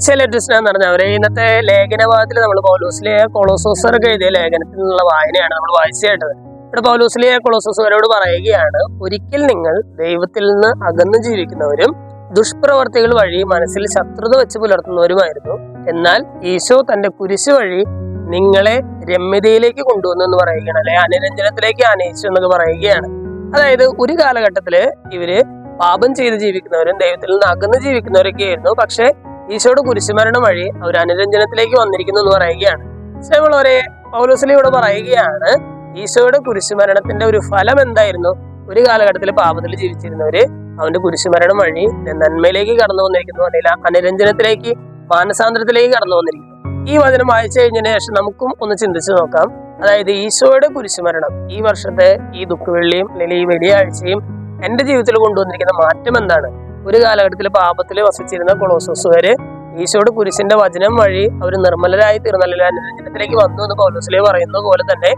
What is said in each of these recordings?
എന്ന് പറഞ്ഞവരെ ഇന്നത്തെ ലേഖനഭാഗത്തിൽ നമ്മൾ പൗലോസിലെ കൊളോസോസർക്ക് എഴുതിയ ലേഖനത്തിൽ നിന്നുള്ള വായനയാണ് നമ്മൾ വായിച്ചു കേട്ടത്. ഇവിടെ പൗലോസിലെ കൊളോസോസരോട് പറയുകയാണ്, ഒരിക്കൽ നിങ്ങൾ ദൈവത്തിൽ നിന്ന് അകന്നു ജീവിക്കുന്നവരും ദുഷ്പ്രവർത്തികൾ വഴി മനസ്സിൽ ശത്രുത വെച്ച് പുലർത്തുന്നവരുമായിരുന്നു. എന്നാൽ ഈശോ തന്റെ കുരിശ് വഴി നിങ്ങളെ രമ്യതയിലേക്ക് കൊണ്ടുവന്നു എന്ന് പറയുകയാണ്, അല്ലെ അനുരഞ്ജനത്തിലേക്ക് ആനയിച്ചു എന്നൊക്കെ പറയുകയാണ്. അതായത് ഒരു കാലഘട്ടത്തില് ഇവര് പാപം ചെയ്ത് ജീവിക്കുന്നവരും ദൈവത്തിൽ നിന്ന് അകന്ന് ജീവിക്കുന്നവരൊക്കെ ആയിരുന്നു. പക്ഷെ ഈശോയുടെ കുരിശുമരണം വഴി അവർ അനുരഞ്ജനത്തിലേക്ക് വന്നിരിക്കുന്നു എന്ന് പറയുകയാണ്. സ്നേഹമുള്ളവരെ, പൗലോസിലൂടെ പറയുകയാണ്, ഈശോയുടെ കുരിശുമരണത്തിന്റെ ഒരു ഫലം എന്തായിരുന്നു? ഒരു കാലഘട്ടത്തിൽ പാപത്തിൽ ജീവിച്ചിരുന്നവര് അവന്റെ കുരിശുമരണം വഴി നന്മയിലേക്ക് കടന്നു വന്നിരിക്കുന്നു, അല്ലെങ്കിൽ അനുരഞ്ജനത്തിലേക്ക്, മാനസാന്തരത്തിലേക്ക് കടന്നു വന്നിരിക്കുന്നു. ഈ വചനം വായിച്ചു കഴിഞ്ഞതിന് ശേഷം നമുക്കും ഒന്ന് ചിന്തിച്ചു നോക്കാം. അതായത് ഈശോയുടെ കുരിശുമരണം ഈ വർഷത്തെ ഈ ദുഃഖവെള്ളിയും അല്ലെങ്കിൽ ഈ വെള്ളിയാഴ്ചയും എന്റെ ജീവിതത്തിൽ കൊണ്ടുവന്നിരിക്കുന്ന മാറ്റം എന്താണ്? ഒരു കാലഘട്ടത്തിൽ പാപത്തിൽ വസിച്ചിരുന്ന കൊളോസോസുകാര് ഈശോയുടെ കുരിശിന്റെ വചനം വഴി അവർ നിർമ്മലരായി തീർന്ന, അല്ലെങ്കിൽ അനുരഞ്ജനത്തിലേക്ക് വന്നു എന്ന് പൗലോസിലെ പറയുന്നത് പോലെ തന്നെ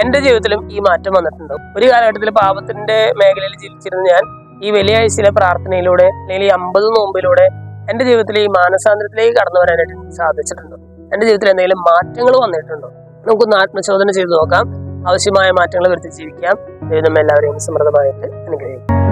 എന്റെ ജീവിതത്തിലും ഈ മാറ്റം വന്നിട്ടുണ്ട്. ഒരു കാലഘട്ടത്തിൽ പാപത്തിന്റെ മേഖലയിൽ ജീവിച്ചിരുന്ന ഞാൻ ഈ വെള്ളിയാഴ്ചയിലെ പ്രാർത്ഥനയിലൂടെ അല്ലെങ്കിൽ ഈ 50 നോമ്പിലൂടെ എന്റെ ജീവിതത്തിൽ ഈ മാനസാന്തരത്തിലേക്ക് കടന്നു വരാനായിട്ട് സാധിച്ചിട്ടുണ്ടോ? എന്റെ ജീവിതത്തിൽ എന്തെങ്കിലും മാറ്റങ്ങൾ വന്നിട്ടുണ്ടോ? നമുക്കൊന്ന് ആത്മശോധന ചെയ്തു നോക്കാം. ആവശ്യമായ മാറ്റങ്ങൾ വരുത്തി ജീവിക്കാം. ദൈവം എല്ലാവരെയും സമൃദ്ധമായിട്ട് അനുഗ്രഹിക്കും.